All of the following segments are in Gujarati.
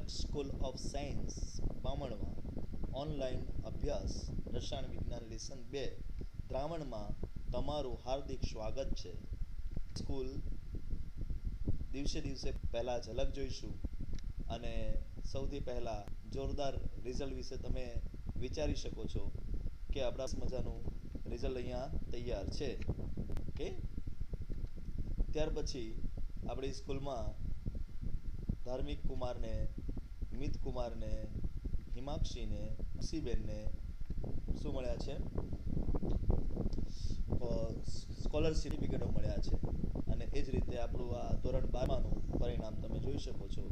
તિલક સ્કૂલ ઓફ સાયન્સ બામણમાં ઓનલાઈન અભ્યાસ રસાયણ વિજ્ઞાન લેસન 2 દ્રાવણમાં તમારું હાર્દિક સ્વાગત છે. સ્કૂલ દિવસે દિવસે પહેલા ઝલક જોઈશું અને સૌથી પહેલા જોરદાર રિઝલ્ટ વિશે તમે વિચારી શકો છો કે આપણા મજાનું રિઝલ્ટ અહીંયા તૈયાર છે. ઓકે, ત્યાર પછી આપણી સ્કૂલમાં ધાર્મિક કુમારને, મિત કુમારને, હિમાક્ષીને, ખુશીબેનને શું મળ્યા છે? સ્કોલરશિપ સર્ટિફિકેટો મળ્યા છે. અને એ જ રીતે આપણું આ ધોરણ 12નું પરિણામ તમે જોઈ શકો છો.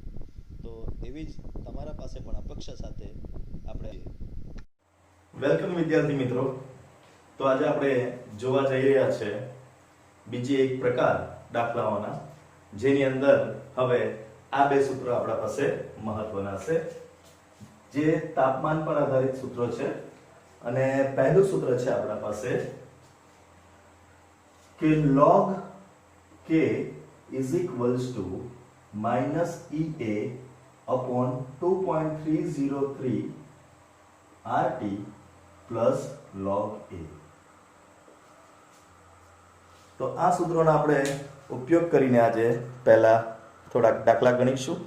તો એવી જ તમારા પાસે પણ અપેક્ષા સાથે આપણે વેલકમ વિદ્યાર્થી મિત્રો. તો આજે આપણે જોવા જઈ રહ્યા છે બીજી એક પ્રકાર દાખલાઓના, જેની અંદર હવે આ બે સૂત્રો આપણા પાસે મહત્વના છે, જે તાપમાન પર આધારિત સૂત્રો છે. અને પહેલું સૂત્ર છે આપણા પાસે કે log k is equals to minus EA upon 2.303 RT plus log A. તો આ સૂત્રોનો આપણે ઉપયોગ કરીને આજે પહેલા થોડાક દાખલા ગણીશું.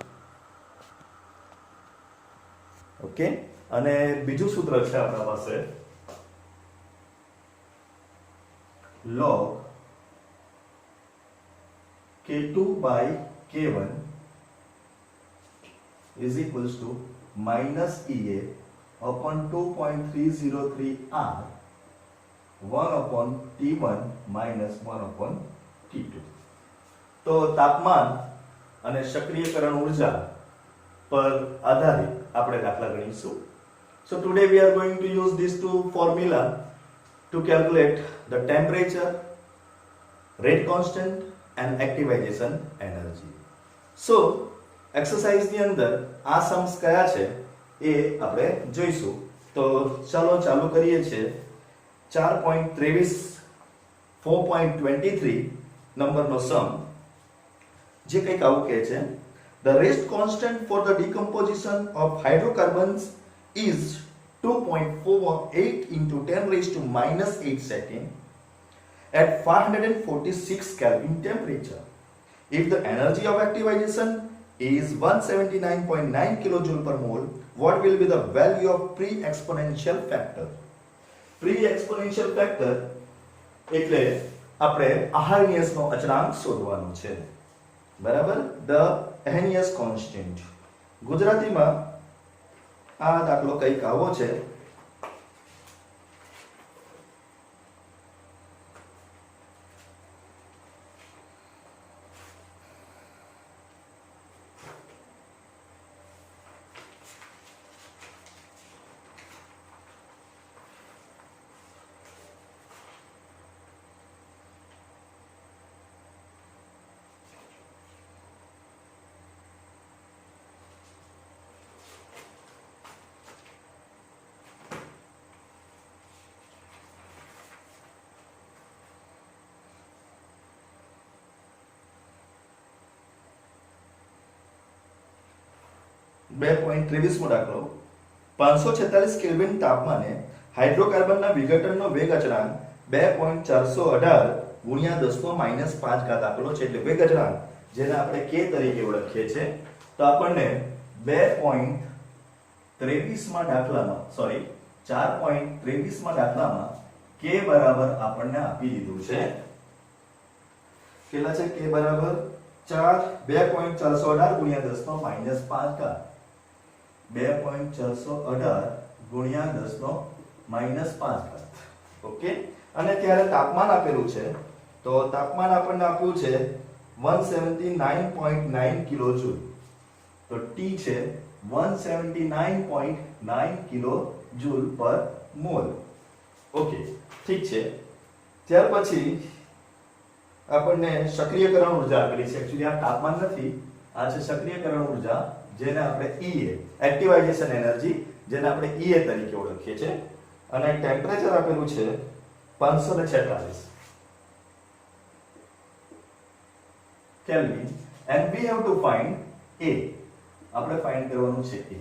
ઓકે, અને બીજું સૂત્ર છે આપણા પાસે log K2 by K1 is equals to minus EA upon 2.303 R 1 upon T1 minus 1 upon T2. તો તાપમાન અને સક્રિયકરણ ઉર્જા પર આધારિત આપણે દાખલા ગણીશું. So today we are going to use these two formula to calculate the temperature, rate constant and activation energy. So exercise ની અંદર આ sums કયા છે એ આપણે જોઈશું. તો ચાલો ચાલુ કરીએ છીએ. 4.23 4.23 નંબરનો સમ, જે કંઈક આવું કહે છે: the rate constant for the decomposition of hydrocarbons is 2.48 into 10 raised to minus 8 second at 546 Kelvin temperature. If the energy of activation is 179.9 kilojoule per mole, what will be the value of pre-exponential factor? Pre-exponential factor એટલે આપણે આર્હેનિયસ નો અચળાંક શોધવાનો છે. બરાબર? the Arrhenius constant. ગુજરાતીમાં આ દાખલો કંઈક આવો છે: બે 2.23 દાખલો: 546 કેલ્વિન તાપમાને હાઇડ્રોકાર્બનના વિઘટનનો વેગ અચળાંક 2.418 ગુણ્યા 10⁻⁵ આપેલો છે. એટલે વેગ અચળાંક, જેને આપણે k તરીકે ઓળખીએ છીએ. તો આપણને 2.23 માં દાખલામાં 4.23 માં દાખલામાં k બરાબર આપણને આપી દીધું છે. કેટલા છે? k બરાબર 2.418 ગુણ્યા 10⁻⁵. 2.418 ગુણ્યા 10⁻⁵. ઓકે, અને ત્યારે તાપમાન આપેલું છે. તો તાપમાન આપણને આપ્યું છે 179.9 કિલોજૂલ. તો T છે 179.9 કિલોજૂલ પર મોલ. ઓકે, ઠીક છે. ત્યાર પછી આપણને સક્રિયકરણ ઉર્જા આપેલી છે. એક્ચ્યુઅલી આ તાપમાન નથી, આ છે સક્રિયકરણ ઉર્જા, જેને આપણે EA, એક્ટિવાઇઝેશન એનર્જી, જેને આપણે EA તરીકે ઓળખીએ છીએ. અને ટેમ્પરેચર આપેલું છે 546 Kelvin, and we have to find A. આપણે ફાઇન્ડ કરવાનું છે એ.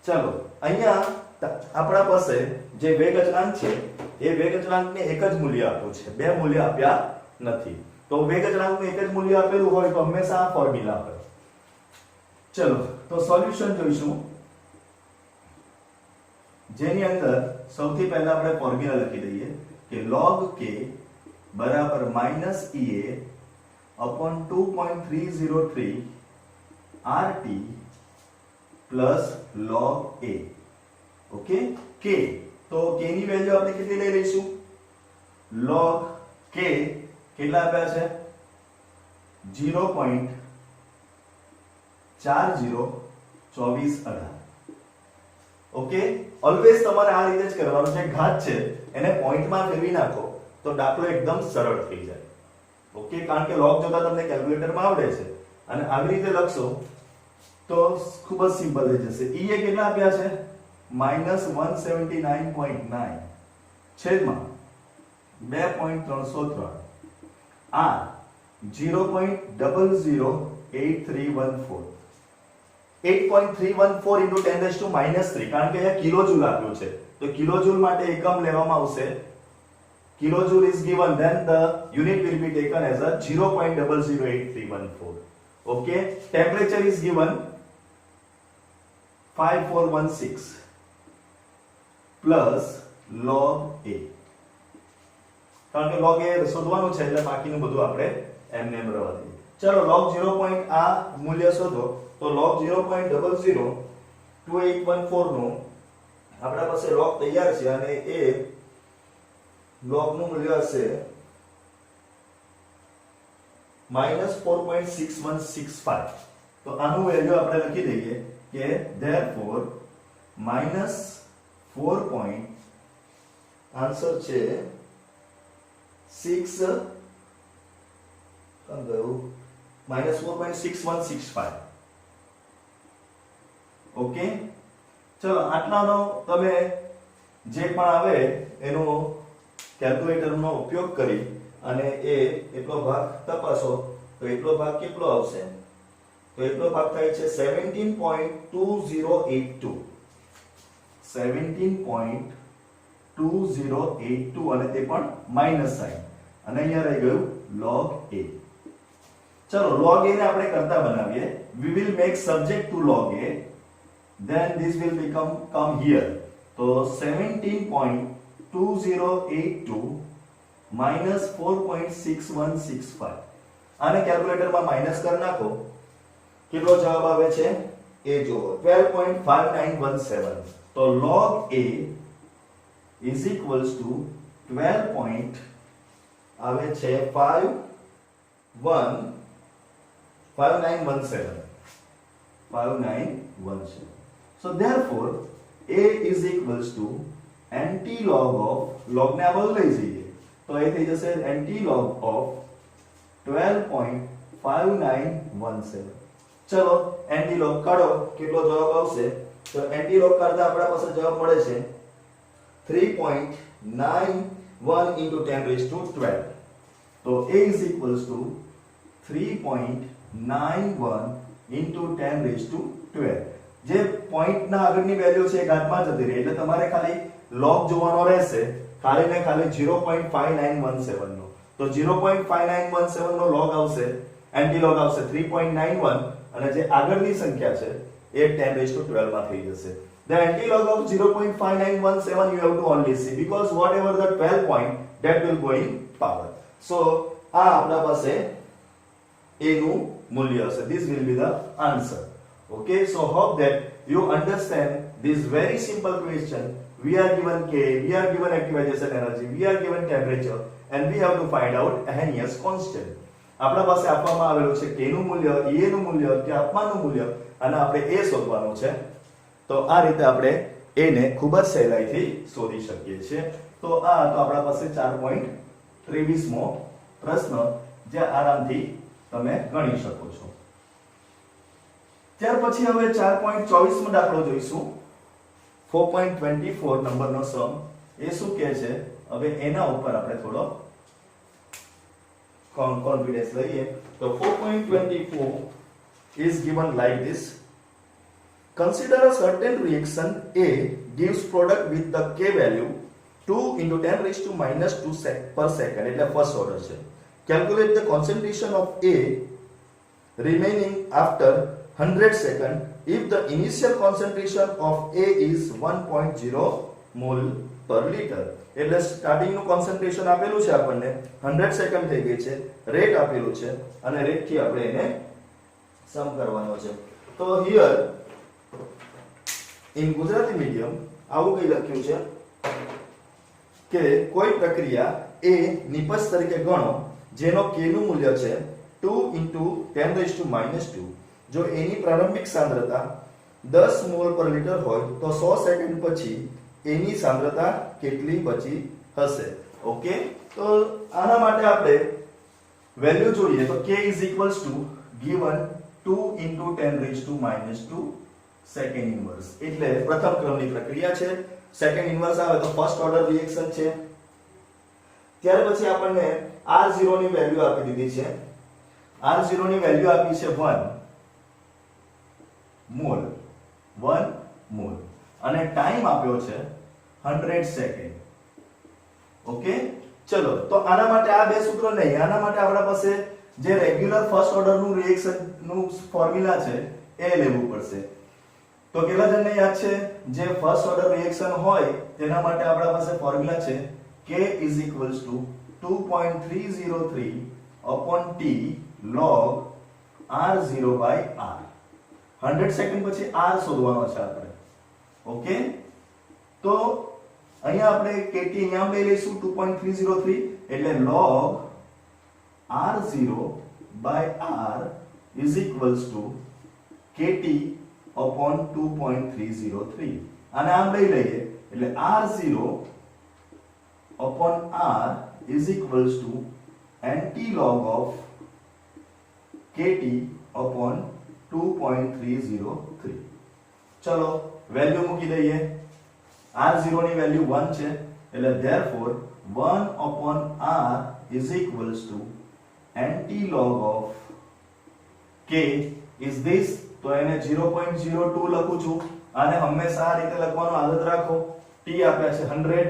ચલો અહીંયા આપણા પાસે જે વેગ અચળાંક છે એ વેગ અચળાંકને એક જ મૂલ્ય આપ્યું છે, બે મૂલ્ય આપ્યા નથી. તો વેગ અચળાંકનું એક જ મૂલ્ય આપેલું હોય તો હંમેશા આ ફોર્મ્યુલા આપે. ચલો તો સોલ્યુશન જોઈશું, જેની અંદર સૌથી પહેલા આપણે ફોર્મ્યુલા લખી દઈએ કે log k બરાબર -EA upon 2.303 RT plus log A. Okay, k તો k ની વેલ્યુ આપણે કેટલી લઈ લઈશું? log k કેટલા આપ્યા છે? 0.402418. ઓકે, ઓલવેઝ તમારે આ રીતે જ કરવાનું છે. ઘાત છે એને પોઈન્ટમાં ફેરવી નાખો તો દાખલો એકદમ સરળ થઈ જાય. ઓકે, કારણ કે log જોતા તમને કેલ્ક્યુલેટરમાં આવડે છે અને આવી રીતે લખશો તો ખૂબ જ સિમ્પલ થઈ જશે. e એ કેટલા આપ્યા છે? -179.9 છેદમાં 2.303 r 0.008314. 8.314 into 10 raised to -3, કારણ કે અહીંયા કિલોજૂલ આપ્યું છે તો કિલોજૂલ માટે એકમ લેવામાં આવશે. કિલોજૂલ is given, then the unit will be taken as a 0.008314. okay, temperature is given 5416 plus log a, કારણ કે log a શોધવાનું છે એટલે બાકીનું બધું આપણે એમને એમ રહેવા દઈએ. ચલો log 0. આ મૂલ્ય શોધો તો log 0.002814 નું આપણા પાસે log તૈયાર છે અને એ log નું મૂલ્ય હશે -4.6165. તો આનું વેલ્યુ આપણે લખી દઈએ કે therefore -4. આન્સર છે 4.6165. ઓકે, ચલો આટલાનો તમે જે પણ આવે એનો કેલ્ક્યુલેટરનો ઉપયોગ કરી અને એ એટલો ભાગ તપાસો તો એટલો ભાગ કેટલો આવશે? તો એટલો ભાગ થાય છે 17.2082. 17.2082 અને તે પણ માઈનસ સાઈન અને અહીંયા રહી ગયું log a. ચલો log a ને આપણે કરતા બનાવીએ. we will make subject to log a, then this will become come here. તો 17.2082 minus 4.6165. આને કેલ્ક્યુલેટરમાં માઈનસ કરી નાખો, કેટલો જવાબ આવે છે એ જુઓ, 12.5917. તો log a is equals to 12. આવે છે 5917. So therefore a is equals to anti-log of, log ને આ બધું લઈ જઈએ તો એ થઈ જશે anti-log of 12.5917. ચલો anti-log કાઢો, કેટલો જવાબ આવશે? તો anti-log કાઢતા આપણા પાસે જવાબ મળે છે 3.91 into 10 raised to 12. તો a is equals to 3.91 into 10 raised to 12. જે પોઈન્ટ ના આગળની વેલ્યુ છે એ ઘાતમાં જતી રહે એટલે તમારે ખાલી log જોવાનો રહેશે, ખાલી ને ખાલી 0.5917 નો. તો 0.5917 નો log આવશે, એન્ટી log આવશે 3.91 અને જે આગળની સંખ્યા છે એ 10 raised to 12 માં થઈ જશે. The anti-log of 0.5917 you have to only see because whatever the 12 point that will go in power. So આ આપણા પાસે a નું મૂલ્ય હશે. This will be the answer. Okay, so hope that you understand this very simple question. We are given K, we are given activation energy, we are given temperature and we have to find out Arrhenius constant. આપણા પાસે આપવામાં આવેલું છે K નું મૂલ્ય, E નું મૂલ્ય, તાપમાનનું મૂલ્ય અને આપણે A શોધવાનું છે. તો આ રીતે આપણે A ને ખૂબ જ સહેલાઈથી શોધી શકીએ છીએ. તો આ તો આપણા પાસે 4.23 મો પ્રશ્ન જે આરામથી તમે ગણી શકો છો. ત્યાર પછી હવે 4.24 મો દાખલો જોઈશું. 4.24 નંબરનો સમ એ શું કહે છે? હવે એના ઉપર આપણે થોડો કોન્ફિડન્સ લઈએ. તો 4.24 is given like this. consider a certain reaction A gives product with the K value 2 into 10 raised to minus 2 per second, એટલે first order છે. Calculate the concentration of A remaining after 100 second if the initial concentration of A is 1.0 mol per liter. એટલે સ્ટાર્ટિંગ નું કોન્સન્ટ્રેશન આપેલું છે આપણને 100 સેકન્ડ થઈ ગઈ છે, રેટ આપેલું છે અને રેટ થી આપણે એને સમ કરવાનો છે. તો હિયર ઇન ગુજરાતી મીડિયમ આવું કઈ લખ્યું છે કે કોઈ પ્રક્રિયા A નિપજ તરીકે ગણો જેનો K નું મૂલ્ય છે 2 into 10 raised to minus 2. જો A ની પ્રારંભિક સાંદ્રતા 10 મોલ પર લિટર હોય તો 100 સેકન્ડ પછી A ની સાંદ્રતા કેટલી બચી હશે? ઓકે, તો આના માટે આપણે વેલ્યુ જોઈએ તો K is equals to given 2 into 10 raised to minus 2 second inverse. એટલે પ્રથમ ક્રમની પ્રક્રિયા છે. સેકન્ડ ઇન્વર્સ આવે તો ફર્સ્ટ ઓર્ડર રિએક્શન છે. ત્યાર પછી આપણને R0 ની વેલ્યુ આપી દીધી છે. R0 ની વેલ્યુ આપી છે 1 મોલ, 1 મોલ અને ટાઈમ આપ્યો છે 100 સેકન્ડ. ઓકે, ચલો તો આના માટે આ બે સૂત્રો નહીં, આના માટે આપણા પાસે જે રેગ્યુલર ફર્સ્ટ ઓર્ડર નું રિએક્શન નું ફોર્મ્યુલા છે એ લેવું પડશે. તો કેટલા જણને યાદ છે જે ફર્સ્ટ ઓર્ડર રિએક્શન હોય તેના માટે આપણા પાસે ફોર્મ્યુલા છે K is equals to 2.303 upon T log R0 by R. 100 second પછી R શોધવાનો છે આપણે. ઓકે, તો અહીંયા આપણે KT અહીંયા લઈ લઈશું 2.303 એટલે log R0 by R is equals to KT upon 2.303. અને આમ લઈ લઈએ એટલે R0 upon R is equals to NT log of KT upon 2.303. ચલો વેલ્યુ મૂકી દઈએ. R0 ની વેલ્યુ 1 છે એટલે therefore 1 upon R is equals to NT log of K is this. તો એને 0.02 લખું છું અને હંમેશા આ રીતે લખવાનો આદત રાખો. T આપ્યા છે 100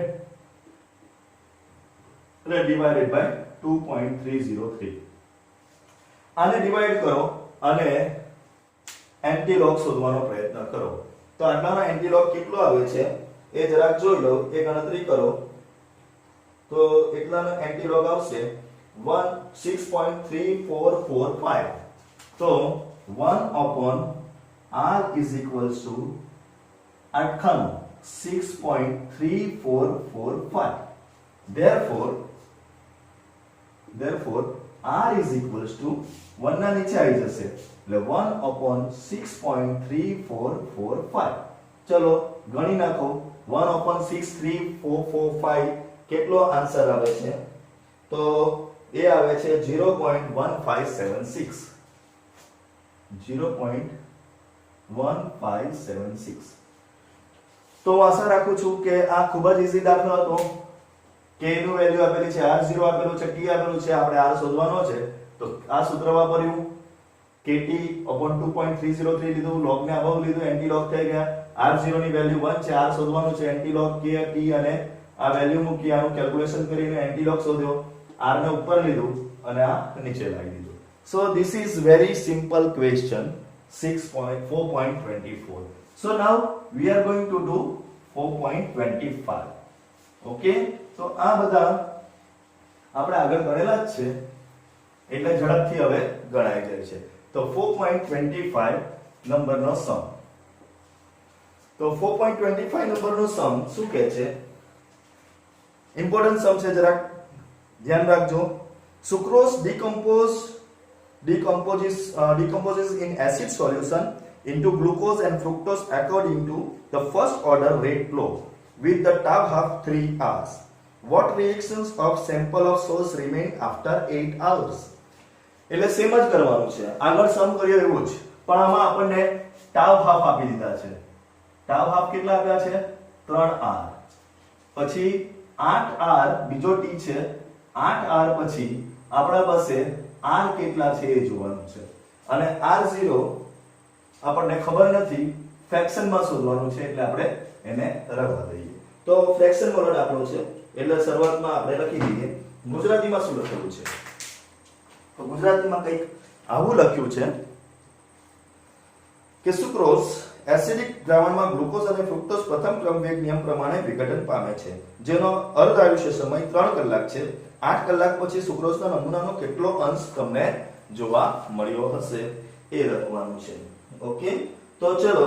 એટલે ડિવાઇડેડ બાય 2.303. આને ડિવાઇડ કરો અને એન્ટીલોગ શોધવાનો પ્રયત્ન કરો. તો આટલાનો એન્ટીલોગ કેટલો આવે છે એ જરાક જોઈ લો, એ ગણતરી કરો. તો એટલાનો એન્ટીલોગ આવશે 6.3445. તો 1 upon R is equals to 6.3445. Therefore R is equals to 1 ના નીચે આવી જશે એટલે 1 upon 6.3445. ચલો ગણી નાખો. 1 upon 63445 કેટલો આન્સર આવે છે? તો એ આવે છે 0.1576. 0.1576. તો આશા રાખું છું કે આ ખૂબ જ ઈઝી દાખલો હતો. K નું વેલ્યુ આપેલી છે, R0 આપેલું છે, T આપેલું છે, આપણે R શોધવાનો છે. તો આ સૂત્ર વાપર્યું, KT upon 2.303 લીધું, log ને above લીધું, anti-log થઈ ગયા. R0 ની વેલ્યુ 1 છે, R શોધવાનું છે, anti-log K T અને આ વેલ્યુ મૂકી આનું કેલ્ક્યુલેશન કરીને anti-log શોધ્યો. R ને ઉપર લીધું અને આ નીચે લાવી દીધું. So this is very simple question 4.24. So now we are going to do 4.25. Okay, so આ બધા આપણે આગળ ગણેલા જ છે એટલે ઝડપથી હવે ગણાઈ જાય છે. તો 4.25 નંબરનો સમ. તો 4.25 નંબરનો સમ શું કહે છે? ઇમ્પોર્ટન્ટ સમ છે, જરાક ધ્યાન રાખજો. Sucrose decomposes in acid solution into glucose and fructose according to the first order rate law with the tau half 3 hours. What reactions of sample of source remain after 8 hours? એટલે સેમ જ કરવાનું છે, આગળ સમ કર્યો એવું જ, પણ આમાં આપણને tau half આપી દીધા છે. tau half કેટલા આપ્યા છે? 3R. પછી 8R બીજો T છે, 8R પછી આપણા પાસે R કેટલા છે એ જોવાનું છે અને R0 આપણને ખબર નથી, ફ્રેક્શનમાં શોધવાનું છે એટલે આપણે એને રખવા દઈએ. તો ફ્રેક્શન વાળો દાખલો છે એટલે શરૂઆતમાં આપણે લખી દઈએ. ગુજરાતીમાં શું લખેલું છે? તો ગુજરાતીમાં કંઈક આવું લખ્યું છે કે સુક્રોઝ એસિડિક દ્રાવણમાં ગ્લુકોઝ અને ફ્રુક્ટોઝ પ્રથમ ક્રમ વેગ નિયમ પ્રમાણે વિઘટન પામે છે, જેનો અર્ધ આયુષ્ય સમય 3 કલાક છે. 8 કલાક પછી સુક્રોઝના નમૂનાનો કેટલો અંશ તમને જોવા મળ્યો હશે એ લખવાનું છે. ઓકે, તો ચલો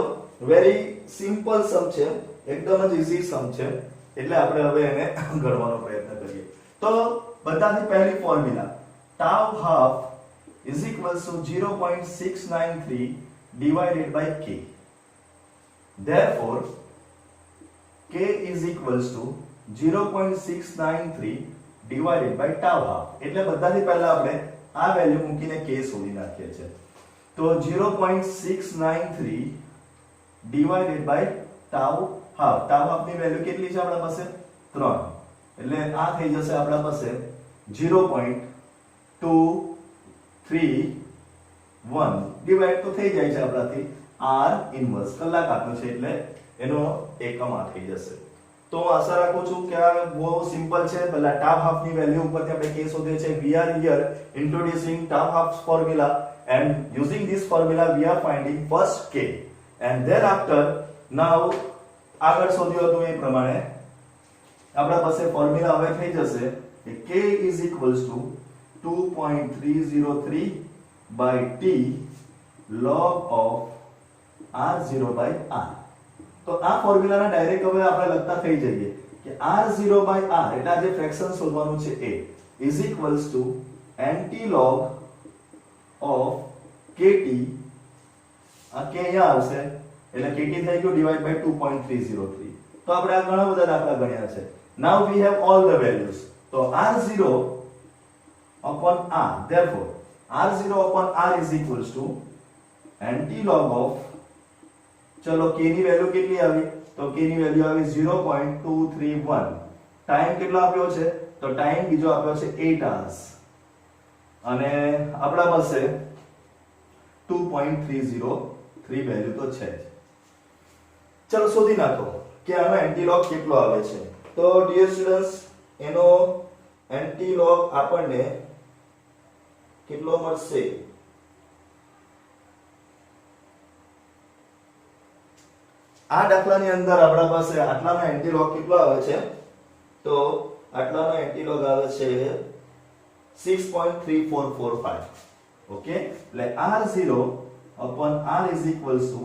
વેરી સિમ્પલ સમ છે, એકદમ જ ઈઝી સમ છે એટલે આપણે હવે એને ગણવાનો પ્રયત્ન કરીએ. તો બધાથી પહેલી formula tau half is equals to 0.693 divided by k. Therefore, k is equals to 0.693 divided by tau half. એટલે બધાથી પહેલા આપણે આ વેલ્યુ મૂકીને k શોધી નાખીએ છે. તો 0.693 divided by tau half. tau half ની વેલ્યુ કેટલી છે આપણા પાસે? 3. એટલે આ થઈ જશે આપણા પાસે 0.231 ડિવાઈડ તો થઈ જાય છે આપણાથી r ઇન્વર્સ કલાક આપ્યું છે એટલે એનો એકમ આ થઈ જશે. તો હું આશા રાખું છું કે આ બહુ સિમ્પલ છે. પહેલા tau half ની વેલ્યુ ઉપરથી આપણે k શોધીએ છે. we are here introducing tau half formula and using this formula we are finding first k and thereafter now આગળ શોધ્યું હતું એ પ્રમાણે આપણા પાસે ફોર્મ્યુલા હવે થઈ જશે કે k is equals to 2.303 by t log of r0 by r. તો આ ફોર્મ્યુલાને ડાયરેક્ટ હવે આપણે લખતા થઈ જઈએ કે r0 by r એટલે આ જે ફ્રેક્શન શોધવાનું છે એ is equals to antilog of kt. આ k અહીંયા આવશે એટલે kt થઈ ગયું ડિવાઇડ બાય 2.303. તો આપણે આ ઘણા બધા દાખલા ગણ્યા છે. now we have all the values. તો r0 upon r, therefore r0 upon r is equals to antilog of, ચલો k ની વેલ્યુ કેટલી આવી? તો k ની વેલ્યુ આવી 0.231. ટાઈમ કેટલો આપ્યો છે? તો ટાઈમ બીજો આપ્યો છે 8 hours અને આપણા પાસે 2.303 વેલ્યુ તો છે જ. ચલો શોધી નાખો કે આનો એન્ટીલોગ કેટલો આવે છે. તો ડિયર સ્ટુડન્ટ્સ એનો એન્ટીલોગ આપણને કેટલો મળશે? આ દાખલાની અંદર આપણા પાસે આટલાનો એન્ટીલોગ કેટલો આવે છે? તો આટલાનો એન્ટીલોગ આવે છે 6.3445. ઓકે, એટલે r0 upon r is equals to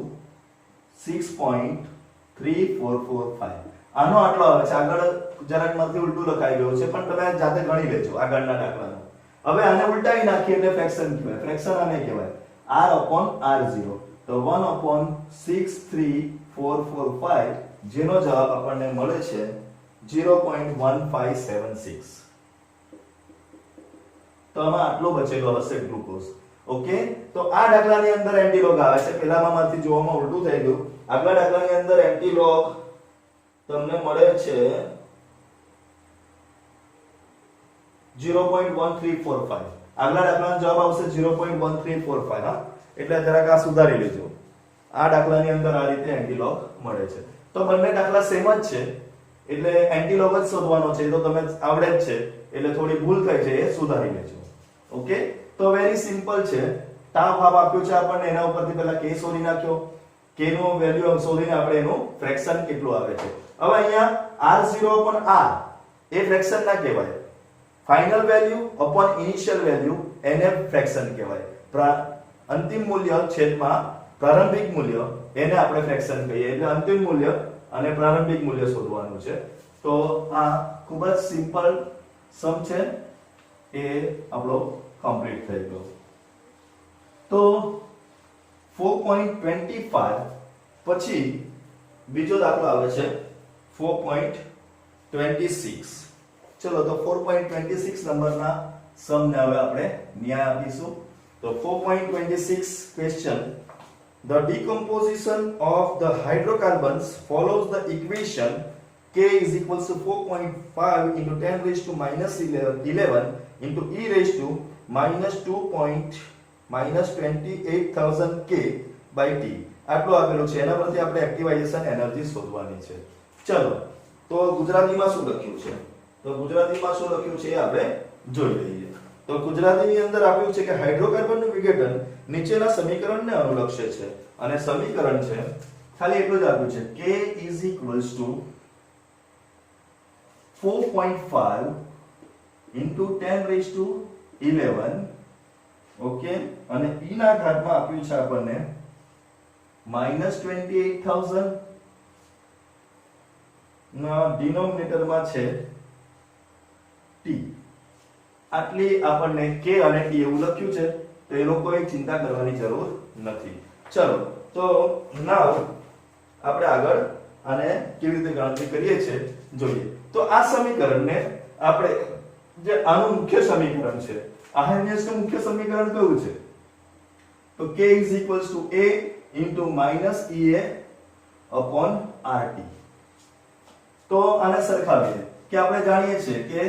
6.3445. આનો આટલો આવે છે. આગળ જરાક માંથી ઉલટું લખાઈ ગયું છે પણ તમે જાતે ગણી લેજો આગળના દાખલાનો. હવે આને ઉલટાવી નાખીએ એટલે ફ્રેક્શન કહેવાય. ફ્રેક્શન આને કહેવાય r upon r0. તો 1 upon 63445 જેનો જવાબ આપણને મળે છે 0.1576. તો આમાં આટલો બચેલો હશે ગ્લુકોઝ. ઓકે, તો આ દાખલાની અંદર એન્ટીલોગ આવે છે. પહેલામાંથી જોવામાં ઉલટું થઈ ગયું. આગલા દાખલાની અંદર એન્ટીલોગ તમને મળે છે 0.1345. આગલા દાખલાનો જવાબ આવશે 0.1345. હા, એટલે જરાક આ સુધારી લેજો. આ દાખલાની અંદર આ રીતે એન્ટીલોગ મળે છે. તો બંને દાખલા સેમ જ છે એટલે એન્ટીલોગ જ શોધવાનો છે. તો તમે આવડે જ છે એટલે થોડી ભૂલ થઈ છે એ સુધારી લેજો. ઓકે, તો વેરી સિમ્પલ છે. tau half આપ્યું છે આપણને, એના ઉપરથી પહેલા k શોધી નાખ્યો. k નું વેલ્યુ શોધીને આપણે એનું ફ્રેક્શન કેટલું આવે છે. હવે અહીંયા r0 upon r એ ફ્રેક્શન ના કહેવાય. Final value upon initial value એને ફ્રેક્શન કહેવાય. અંતિમ મૂલ્ય છેદમાં પ્રારંભિક મૂલ્ય એને આપણે ફ્રેક્શન કહીએ. એટલે અંતિમ મૂલ્ય અને પ્રારંભિક મૂલ્ય શોધવાનું છે. તો આ ખૂબ જ સિમ્પલ સમ છે એ આપણો કમ્પ્લીટ થઈ ગયો. તો 4.25 પછી બીજો દાખલો આવે છે 4.26. ચલો તો 4.26 નંબરના સમને હવે આપણે ન્યાય આપીશું. તો 4.26 question, the decomposition of the hydrocarbons follows the equation k is equals to 4.5 into 10 raised to minus 11 into e raised to minus 2. minus 28,000 k by t. આટલું આપેલું છે એના પરથી આપણે એક્ટિવાઇઝેશન એનર્જી શોધવાની છે. ચલો તો ગુજરાતીમાં શું લખ્યું છે? તો ગુજરાતીમાં શું લખ્યું છે એ આપણે જોઈ લઈએ. તો ગુજરાતીની અંદર આપ્યું છે કે હાઇડ્રોકાર્બનનું વિઘટન નીચેના સમીકરણને અનુલક્ષે છે અને સમીકરણ છે ખાલી એટલું જ આપ્યું છે K is equals to 4.5 into 10 raised to 11 okay અને e ના ઘાતમાં આપ્યું છે આપણને -28,000 ના ડિનોમિનેટરમાં છે t. આટલી આપણને k અને t એવું લખ્યું છે તો એ લોકોએ ચિંતા કરવાની જરૂર નથી. ચલો તો નાવ આપણે આગળ આને કેવી રીતે ગણતરી કરીએ છીએ જોઈએ. તો આ સમીકરણને આપણે જે આનું મુખ્ય સમીકરણ છે આરએનએસ નું મુખ્ય સમીકરણ કયું છે? તો k is equals to a into minus ea upon rt. તો આને સરખાવીએ કે આપણે જાણીએ છીએ કે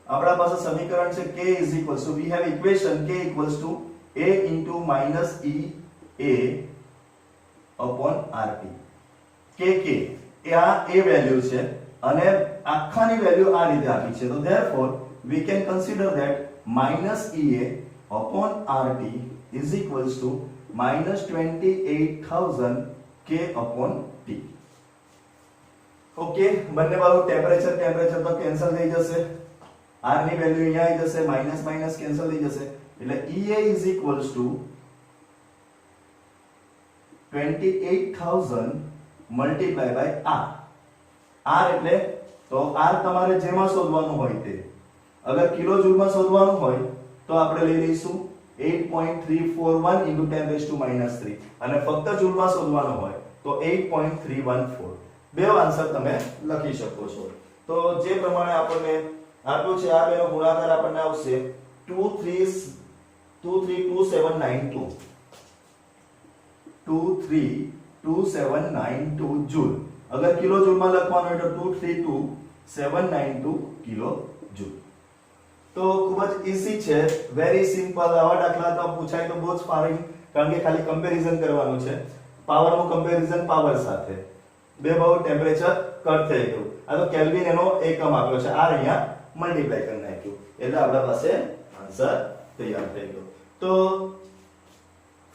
આપણા પાસે સમીકરણ છે k is equals to we have equation k equals to a into minus ea upon rt. k એ આ a વેલ્યુ છે અને આખાની વેલ્યુ આ રીતે આપી છે. તો therefore we can consider that minus ea upon rt is equals to minus 28,000 k upon t. Okay બંને બાજુ ટેમ્પરેચર તો કેન્સલ થઈ જશે. r ની વેલ્યુ અહીંયા આવી જશે માઈનસ માઈનસ કેન્સલ થઈ જશે એટલે ea is equals to 28,000 multiplied by r. r એટલે તો r તમારે જેમાં શોધવાનું હોય તે. અગર કિલો જૂલમાં શોધવાનું હોય તો આપણે લઈ લઈશું 8.341 into 10 raised to minus 3 અને ફક્ત જૂલમાં શોધવાનું હોય તો 8.314. બે આન્સર તમે લખી શકો છો. તો જે પ્રમાણે આપણને આપ્યું છે આ બેનો ગુણાકાર આપણને આવશે 232792 232792 જૂલ. અગર કિલો જૂલમાં લખવાનું હોય તો 232792 કિલો જૂલ. તો ખૂબ જ ઈઝી છે, વેરી સિમ્પલ. આવા દાખલા તો પૂછાય તો બહુ જ ફાઇન, કારણ કે ખાલી કમ્પેરીઝન કરવાનું છે. પાવરનું કમ્પેરીઝન પાવર સાથે. બે બાજુ ટેમ્પરેચર કટ થઈ ગયું. આ તો કેલ્વિન એનો એકમ આપ્યો છે, આ અહીંયા મલ્ટીપ્લાય કરી નાખ્યું એટલે આપણા પાસે આન્સર તૈયાર થઈ ગયો. તો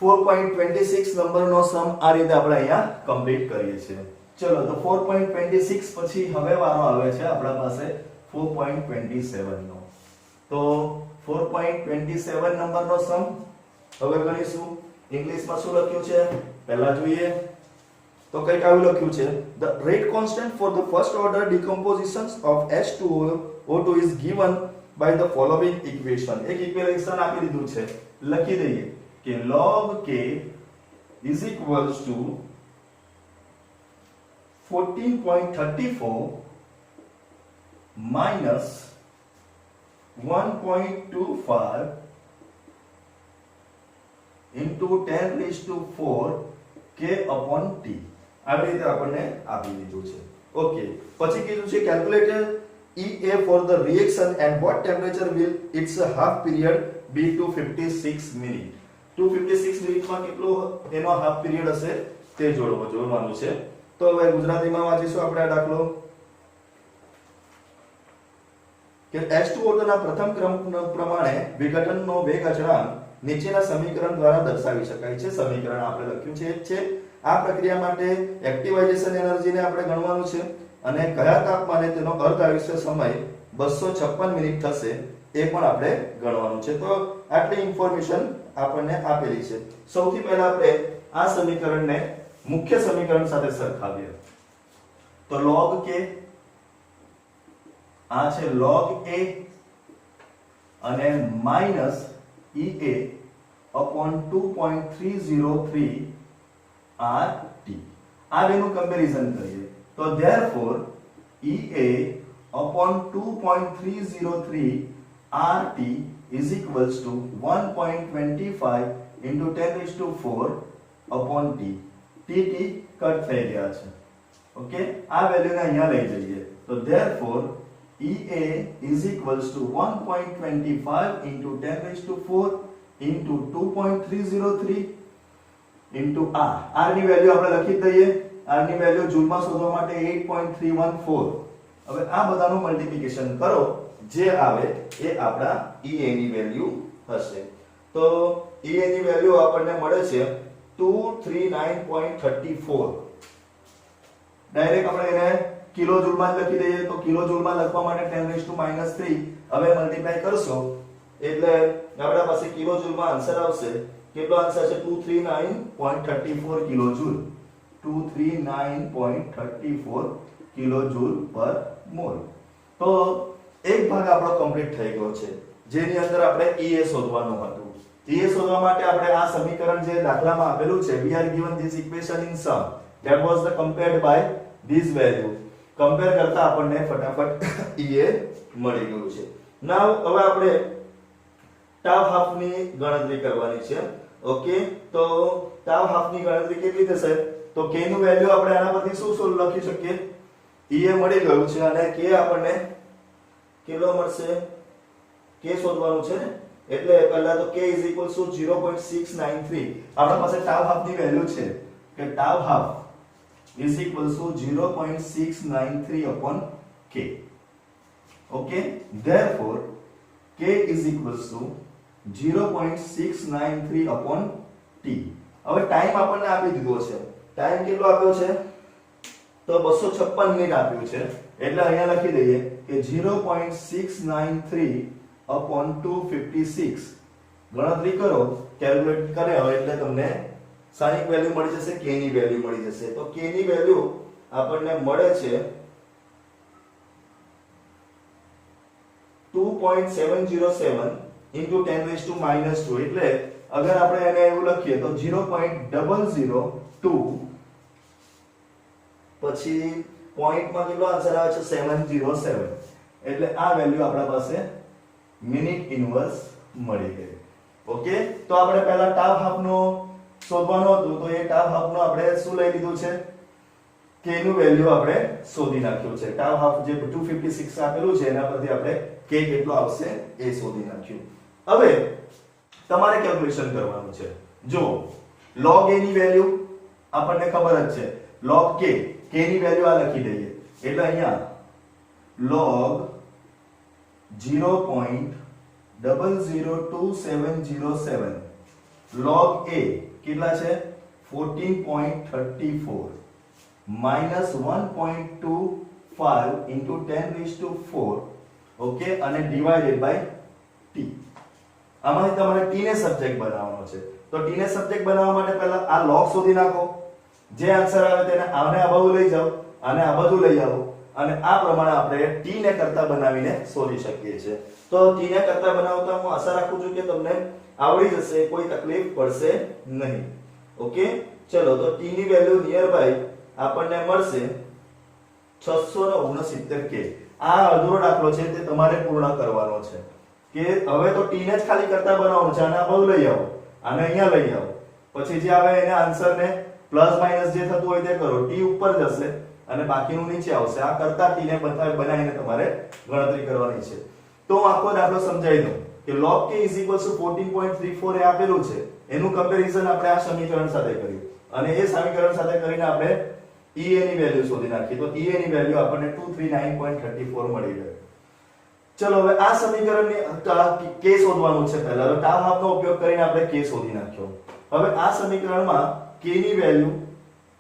4.26 નંબરનો સમ આ રીતે આપણે અહીંયા કમ્પ્લીટ કરીએ છીએ. ચલો તો 4.26 પછી હવે વારો આવે છે આપણા પાસે 4.27 નો. તો 4.27 નંબરનો સમ હવે ગણીશું. ઇંગ્લિશમાં શું લખ્યું છે પહેલા જોઈએ. તો કંઈક આવું લખ્યું છે the rate constant for the first order decompositions of H2O2 is given by the following equation. એક ઇક્વેશન આપી દીધું છે, લખી દઈએ કે log k is equals to 14.34 minus 1.25 into 10 raised to 4 k upon t. આવી રીતે આપણને આપી દીધું છે. ઓકે, પછી કીધું છે calculator EA for the reaction and what temperature will its half period be 256 minute. 256 મિનિટમાં કેટલો એનો હાફ પીરિયડ હશે તે જોડવાનું છે. તો હવે ગુજરાતીમાં વાંચીશું આપણે આ દાખલો કે H2O2 ના પ્રથમ ક્રમ પ્રમાણે વિઘટનનો વેગ અચળાંક નીચેના સમીકરણ દ્વારા દર્શાવી શકાય છે. સમીકરણ આપણે લખ્યું છે છે આ પ્રક્રિયા માટે એક્ટિવાઇઝેશન એનર્જીને આપણે ગણવાનું છે અને કયા તાપમાને તેનો અર્ધ આયુષ્ય સમય 256 મિનિટ થશે એ પણ આપણે ગણવાનું છે. તો આટલી ઇન્ફોર્મેશન આપણને આપેલી છે. સૌથી પહેલા આપણે આ સમીકરણને મુખ્ય સમીકરણ સાથે સરખાવીએ. તો log k આ છે log a અને માઈનસ ea upon 2.303 rt. આ બેનું કમ્પેરીઝન કરીએ તો therefore ea upon 2.303 rt is equals to 1.25 into 10 raised to 4 upon t. t cut થઈ ગયા છે. ઓકે, આ વેલ્યુને અહીંયા લઈ જઈએ તો therefore ea is equals to 1.25 into 10 raised to 4 into 2.303 into r ની વેલ્યુ આપણે લખી દઈએ. r ની વેલ્યુ જૂલમાં શોધવા માટે 8.314. હવે આ બધાનું મલ્ટીપ્લિકેશન કરો, જે આવે એ આપણા EA ની વેલ્યુ હશે. તો EA ની વેલ્યુ આપણને મળે છે 239.34. ડાયરેક્ટ આપણે એને કિલો જૂલમાં લખી દઈએ, તો કિલો જૂલમાં લખવા માટે 10⁻³ હવે મલ્ટીપ્લાય કરશો એટલે આપણા પાસે કિલો જૂલમાં આન્સર આવશે. કેટલો આન્સર છે? 239.34 કિલો જૂલ. 239.34 કિલો જૂલ પર મોલ. તો એક ભાગ આપણો કમ્પ્લીટ થઈ ગયો છે, જેની અંદર આપણે EA શોધવાનું હતું. EA શોધવા માટે આપણે આ સમીકરણ જે દાખલામાં આપેલું છે, we are given this equation in sum that was the compared by this value. Compare કરતા આપણને ફટાફટ EA મળી ગયું છે. નાવ હવે આપણે tau half ની ગણતરી કરવાની છે. ઓકે, તો tau half ની ગણતરી કેટલી થશે? તો k નું વેલ્યુ આપણે આના પરથી શું લખી શકીએ? EA મળી ગયું છે અને k આપણને કેટલો મળશે? k શોધવાનું છે ને, એટલે પહેલા તો k = 0.693. આપણા પાસે tau half ની વેલ્યુ છે કે tau half is equal to 0.693 upon k. Okay, therefore k is equal to 0.693 upon t. હવે ટાઈમ આપણને આપી દીધો છે. ટાઈમ કેટલો આપ્યો છે? તો 256 મિનિટ આપ્યું છે, એટલે અહીંયા લખી દઈએ કે 0.693 upon 256. ગણતરી કરો, કેલ્ક્યુલેટ કરે એટલે તમને સાની વેલ્યુ મળી જશે, k ની વેલ્યુ મળી જશે. તો k ની વેલ્યુ આપણને મળે છે 2.707 into 10⁻². એટલે અગર આપણે એને એવું લખીએ તો 0.002 પછી પોઈન્ટમાં કેટલો આન્સર આવે છે? 707. એટલે આ વેલ્યુ આપણા પાસે મિનિટ ઇન્વર્સ મળી ગઈ. ઓકે, તો આપણે પહેલા tau half નો શોધવાનું હતું, તો એ tau half નો આપણે શું લઈ લીધું છે? k નું વેલ્યુ આપણે શોધી નાખ્યું છે. tau half જે 256 આપેલું છે એના પરથી આપણે k કેટલો આવશે એ શોધી નાખ્યું. હવે તમારે કેલ્ક્યુલેશન કરવાનું છે. જો log a ની વેલ્યુ આપણને ખબર જ છે, log k ની વેલ્યુ આ લખી દઈએ, એટલે અહીંયા log 0.002707 log a કેટલા છે? 14.34 minus 1.25 into 10⁴. ઓકે, અને divided by t. આમાંથી તમારે t ને સબ્જેક્ટ બનાવવાનો છે. તો t ને સબ્જેક્ટ બનાવવા માટે પહેલા આ log શોધી નાખો. જે આન્સર આવે તેને આને આ બાજુ લઈ જાઓ, આને આ બાજુ લઈ આવો, અને આ પ્રમાણે આપણે t ને કરતા બનાવીને શોધી શકીએ છીએ. તો t ને કરતા બનાવતા હું આશા રાખું છું કે તમને આવડી જશે, કોઈ તકલીફ પડશે નહીં. ઓકે, ચલો તો t ની વેલ્યુ નિયર બાય આપણને મળશે 669 k. આ અધૂરો દાખલો છે તે તમારે પૂર્ણ કરવાનો છે કે હવે તો t ને જ ખાલી કરતા બનાવવાનું છે. આને આ બાજુ લઈ આવો, આને અહીંયા લઈ આવો, પછી જે આવે એને આન્સર ને પ્લસ માઈનસ જે થતું હોય તે કરો. t ઉપર જશે અને બાકીનું નીચે આવશે. આ કરતા t ને બનાવીને તમારે ગણતરી કરવાની છે. તો હું આખો દાખલો સમજાવી દઉં કે log k = 14.34 એ આપેલું છે, એનું કમ્પેરીઝન આપણે આ સમીકરણ સાથે કર્યું અને એ સમીકરણ સાથે કરીને આપણે EA ની વેલ્યુ શોધી નાખી. તો EA ની વેલ્યુ આપણને 239.34 મળી ગઈ. ચલો હવે આ સમીકરણની k શોધવાનું છે. પહેલા તો tau half નો ઉપયોગ કરીને આપણે k શોધી નાખ્યો. હવે આ સમીકરણમાં k ની વેલ્યુ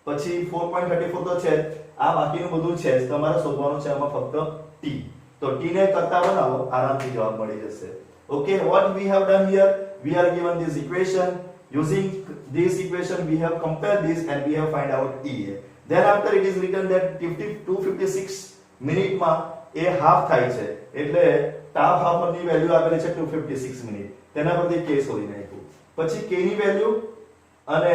પછી 4.34 તો છે, આ બાકીનું બધું છે જ, તમારે શોધવાનું છે આમાં ફક્ત t. તો t ને કરતા બનાવો, આરામથી જવાબ મળી જશે. Okay, what we have done here, we are given this equation. Using this equation we have compared this and we have find out EA. Then after it is written that 256 મિનિટમાં એ હાફ થાય છે, એટલે tau half ની વેલ્યુ આપેલી છે 256 મિનિટ. તેના પરથી k શોધી નાખ્યું. પછી k ની વેલ્યુ અને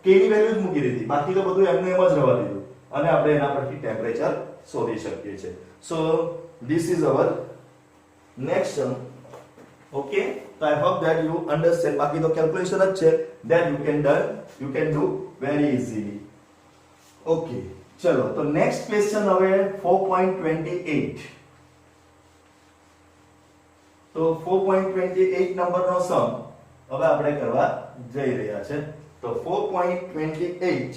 k ની વેલ્યુ જ મૂકી દીધી, બાકી તો બધું એમને એમ જ રહેવા દીધું અને આપણે એના પરથી ટેમ્પરેચર શોધી શકીએ છીએ. So this is our next sum. Okay, so I hope that you understand. બાકી તો કેલ્ક્યુલેશન જ છે, that you can do very easily. Okay, ચલો તો નેક્સ્ટ ક્વેશ્ચન હવે 4.28. તો 4.28 નંબરનો સમ હવે આપણે કરવા જઈ રહ્યા છે. તો 4.28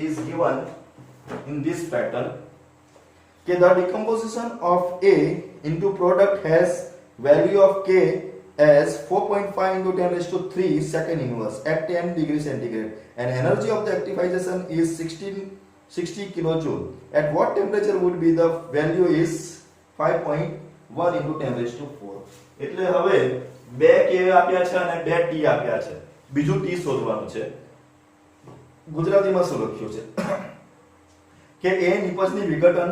is given in this pattern કે the decomposition of A into product has value of K as 4.5 into 10 raised to 3 second inverse at 10 degrees centigrade and energy of the activization is 60 kilojoule. At what temperature would be the value is 5.1 into 10 raised to 4. એટલે હવે બે K આપ્યા છે અને બે T આપ્યા છે. બીજું T શોધવાનું છે. ગુજરાતીમાં શું લખ્યું છે કે A નિપજની વિઘટન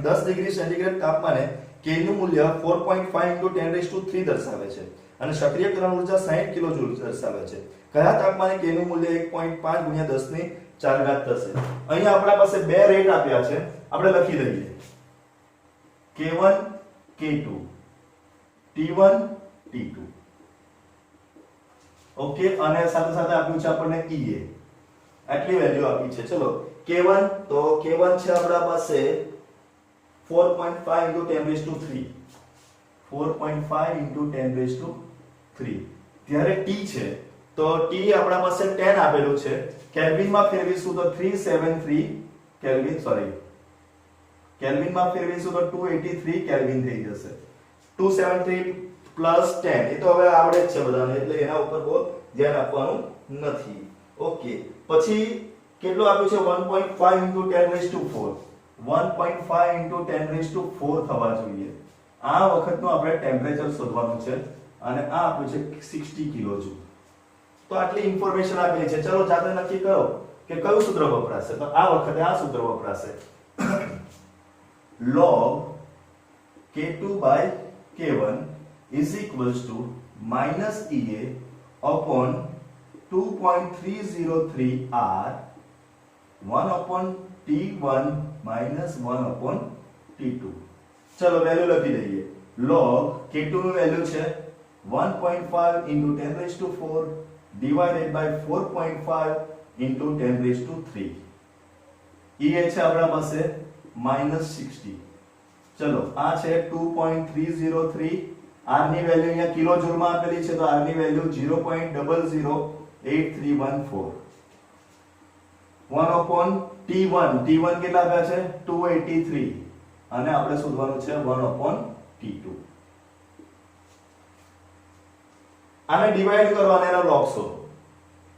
10 ડિગ્રી સેન્ટીગ્રેડ તાપમાને K નું મૂલ્ય 4.5 into 10 raised to 3 દર્શાવે છે અને સક્રિયકરણ ઊર્જા 60 કિલોજૂલ દર્શાવે છે. કયા તાપમાને K નું મૂલ્ય 1.5 ગુણ્યા 10 ની 4 ઘાત થશે? અહીંયા આપણા પાસે બે રેટ આપ્યા છે, આપણે લખી દઈએ K1 K2 T1 T2. Okay, અને સાથે સાથે આપ્યું છે આપણને EA, આટલી વેલ્યુ આપી છે. ચલો K1, તો K1 છે આપણા પાસે 4.5 into 10 raised to 3, 4.5 into 10 raised to 3. જ્યારે T છે તો T આપણા પાસે 10 આપેલું છે, કેલ્વિનમાં ફેરવીશું તો 373 કેલ્વિન, સોરી કેલ્વિનમાં ફેરવીશું તો 283 કેલ્વિન થઈ જશે. 273 પ્લસ 10 એ તો હવે આવડે જ છે બધાને, એટલે એના ઉપર બહુ ધ્યાન આપવાનું નથી. ઓકે, પછી કેટલું આપ્યું છે? 1.5 into 10 raised to 4, 1.5 into 10 raised to 4 થવા જોઈએ. આ વખતનું આપણે ટેમ્પરેચર શોધવાનું છે અને આ આપ્યું છે 60 કિલોજૂલ. તો આટલી ઇન્ફોર્મેશન આપેલી છે. ચલો જાતે નક્કી કરો કે કયું સૂત્ર વપરાશે. તો આ વખતે આ સૂત્ર વપરાશે log K2 by K1 is equals to minus EA upon 2.303 R 1 upon T1 minus 1 upon T2. ચલો વેલ્યુ લખી દઈએ. log K2 નું વેલ્યુ છે 1.5 into 10 raised to 4 divided by 4.5 into 10 raised to 3. EA છે આપણા પાસે -60. ચલો આ છે 2.303. R ની વેલ્યુ અહીંયા કિલોજૂલ માં આપેલી છે, તો R ની વેલ્યુ 0.008314. 1 upon T1, T1 કેટલા આપ્યા છે? 283, અને આપણે શોધવાનું છે 1 upon T2. આને ડિવાઈડ કરો અને એનો log શોધો.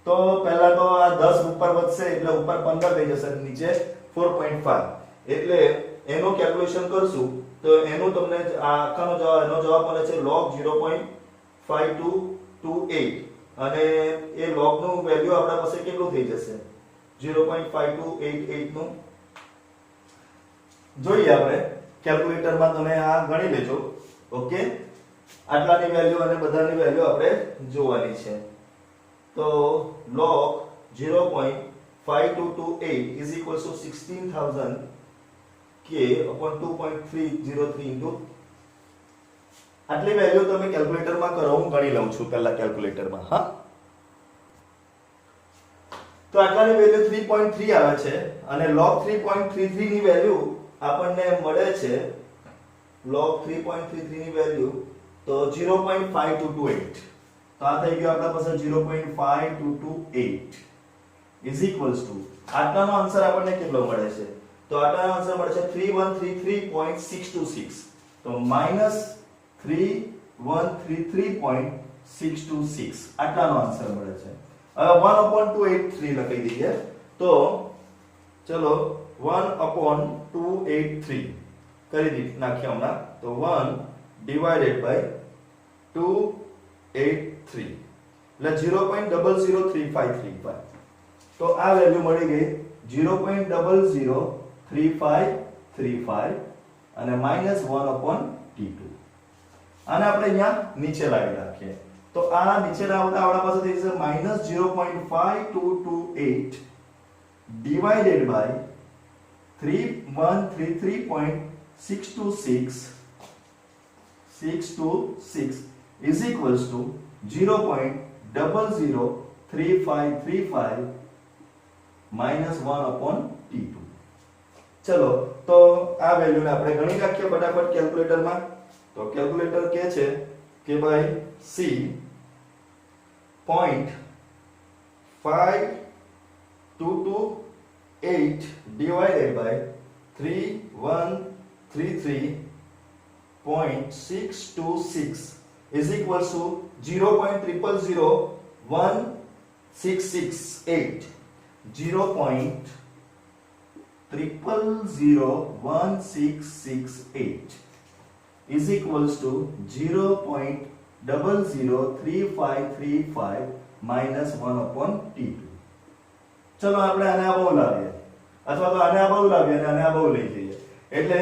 તો પહેલા તો આ 10 ઉપર વધશે એટલે ઉપર 15 થઈ જશે, નીચે 4.5, એટલે એનો કેલ્ક્યુલેશન કરશું તો એનો તમને આ આખાનો જવાબ મળે છે log 0.5228, અને એ log નું વેલ્યુ આપણા પાસે કેટલું થઈ જશે? 0.5288 નું. જોઈએ આપણે કેલ્ક્યુલેટરમાં, તમે આ ગણી લેજો. ઓકે, આટલાની વેલ્યુ અને બધાની વેલ્યુ આપણે જોવાની છે. તો log 0.5228 is equals to 16,000 K upon 2.303 into આટલી વેલ્યુ તમે કેલ્ક્યુલેટરમાં કરો, હું ગણી લઉં છું પહેલા કેલ્ક્યુલેટરમાં. હા, તો આટલાની વેલ્યુ 3.3 આવે છે અને log 3.33 ની વેલ્યુ આપણને મળે છે. log 3.33 ની વેલ્યુ તો 0.5228, તો આ થઈ ગયો આપણા પાસે 0.5228 is equals to આટલાનો આન્સર આપણને કેટલો મળે છે? તો આટલાનો આન્સર મળે છે 3133.626, તો -3133.626 આટલાનો આન્સર મળે છે. હવે 1/283 લખી દઈએ. તો ચલો 1/283 કરી નાખ્યા હમણાં. તો 1 divided by 283 એટલે 0.003535. તો આ વેલ્યુ મળી ગઈ 0.003535 અને -1/T2. આને આપણે અહીંયા નીચે લાવી નાખીએ. તો આ નીચે લાવતા આપણા પાસે થઈ જશે -0.5228 divided by 3133.626 is equals to 0.003535 -1/T2. ચલો તો આ વેલ્યુને આપણે ગણી નાખીએ ફટાફટ કેલ્ક્યુલેટરમાં. તો કેલ્ક્યુલેટર કહે છે કે ભાઈ C 0.5 228 divided by 3133.626 is equals to 0.000168. 0.000168 is equals to 0.003535 minus 1 upon t2. ચલો આપણે આને આ બહુ લાવીએ અથવા તો આને આ બહુ લાવીએ અને આને આ બહુ લઈ જઈએ એટલે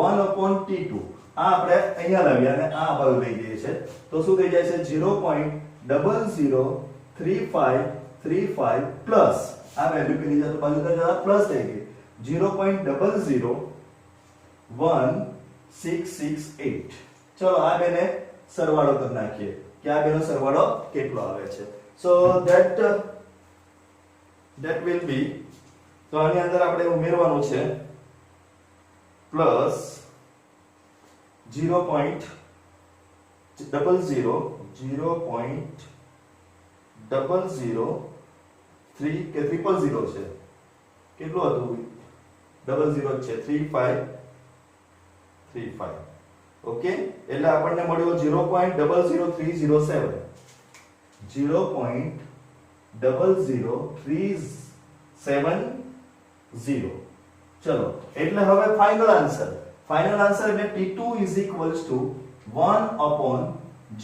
1 upon t2 આ આપણે અહીંયા લાવીએ અને આ બહુ લઈ જઈએ છે તો શું થઈ જાય છે 0.003535 પ્લસ આ વેલ્યુ પેલી જતો બાજુ તો જરા પ્લસ થઈ ગઈ 0.001668. ચલો આ બેને સરવાળો કરી નાખીએ કે આ બેનો સરવાળો કેટલો આવે છે. સો that will be તો આની અંદર આપણે ઉમેરવાનું છે પ્લસ 0.003 કે 000 છે કેટલું હતું 00 છે 3535 ઓકે એટલે આપણને મળ્યો 0.00307 0.00370. ચલો એટલે હવે ફાઇનલ આન્સર એટલે T2 is equals to 1 upon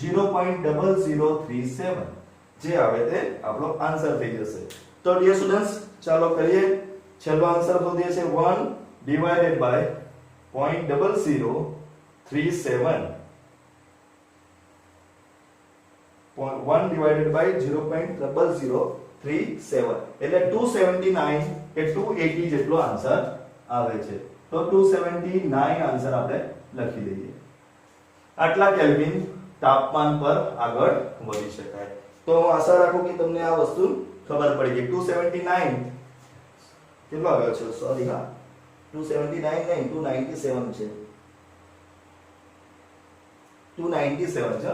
0.0037 જે આવે તે આપણો આન્સર થઈ જશે. તો ડિયર સ્ટુડન્ટ્સ ચાલો કરીએ છેલ્લો આન્સર શોધીએ છે 1 divided by 0.0037 1 divided by 0.0037 એટલે 279 કે 280 જેટલો આન્સર આવે છે. તો 279 આન્સર આપણે લખી દઈએ. આટલા કેલ્વિન તાપમાન પર આગળ વધી શકાય. તો હું આશા રાખું કે તમને આ વસ્તુ ખબર પડી ગઈ. 279 કેટલો આવ્યો છે? સોરી હા 279 નહીં 297 છે. 297 છે.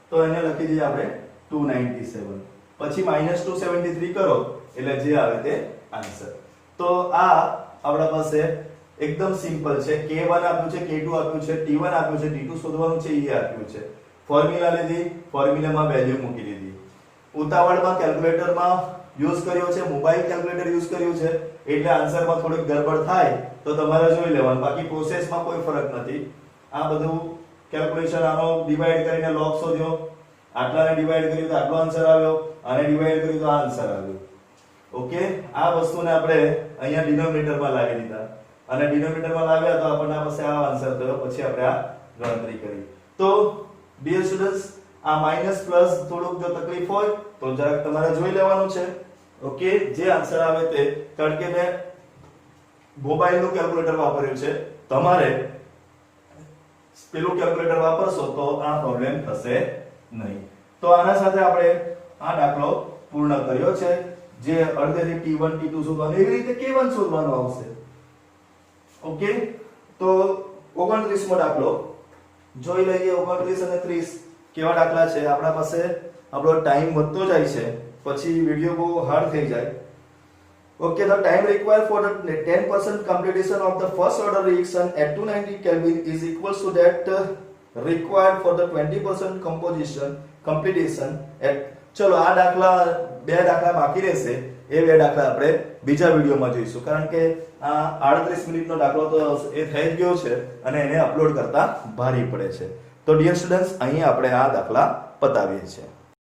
તો એને લખી દઈએ આપણે 297 પછી -273 કરો એટલે જે આવે તે આન્સર. તો આ આપણા પાસે એકદમ સિમ્પલ છે. K1 આપ્યું છે, K2 આપ્યું છે, T1 આપ્યું છે, T2 શોધવાનું છે, એ આપ્યું છે. ફોર્મ્યુલા લીધી, ફોર્મ્યુલામાં વેલ્યુ મૂકી દીધી. ઉતાવળમાં કેલ્ક્યુલેટરમાં યુઝ કર્યો છે, મોબાઈલ કેલ્ક્યુલેટર યુઝ કર્યું છે એટલે આન્સરમાં થોડીક ગડબડ થાય તો તમારે જોઈ લેવાનું. બાકી પ્રોસેસમાં કોઈ ફરક નથી. આ બધું કેલ્ક્યુલેશન આનો ડિવાઈડ કરીને લોગ શોધ્યો, આટલાને ડિવાઈડ કર્યું તો આટલો આન્સર આવ્યો, આને ડિવાઈડ કર્યું તો આ આન્સર આવ્યો. ઓકે આ વસ્તુને આપણે અહીંયા ડિનોમિનેટરમાં લાવી દીધા અને ડિનોમિનેટરમાં લાવ્યા તો આપણને પાસે આ આન્સર થયો. પછી આપણે આ ગણતરી કરી. તો ડિયર સ્ટુડન્ટ્સ આ માઈનસ પ્લસ થોડુંક જો તકલીફ હોય તો જરાક તમારે જોઈ લેવાનું છે. ઓકે જે આન્સર આવે તે, કારણ કે મેં મોબાઈલનું કેલ્ક્યુલેટર વાપર્યું છે, તમારે પેલું કેલ્ક્યુલેટર વાપરશો તો આ પ્રોબ્લેમ થશે નહીં. તો આના સાથે આપણે આ દાખલો પૂર્ણ કર્યો છે. જે અડધેથી T1 T2 શોધવાનું એવી રીતે K1 શોધવાનું આવશે. ઓકે તો 29મો દાખલો જોઈ લઈએ. 29 અને 30 કેવા દાખલા છે? આપણા પાસે આપણો ટાઈમ વધતો જાય છે પછી વિડિયો બહુ હાર્ડ થઈ જાય. Okay, the time required for the 10% completion of the first order reaction at 290 Kelvin is equals to that required for the 20% completion at. ચલો આ દાખલા બે દાખલા બાકી રહેશે. એ બે દાખલા આપણે બીજા વિડિયોમાં જોઈશું, કારણ કે આ 38 મિનિટનો દાખલો તો એ થઈ ગયો છે અને એને અપલોડ કરતા ભારી પડે છે. તો ડિયર સ્ટુડન્ટ્સ અહીં આપણે આ દાખલા પતાવીએ છીએ.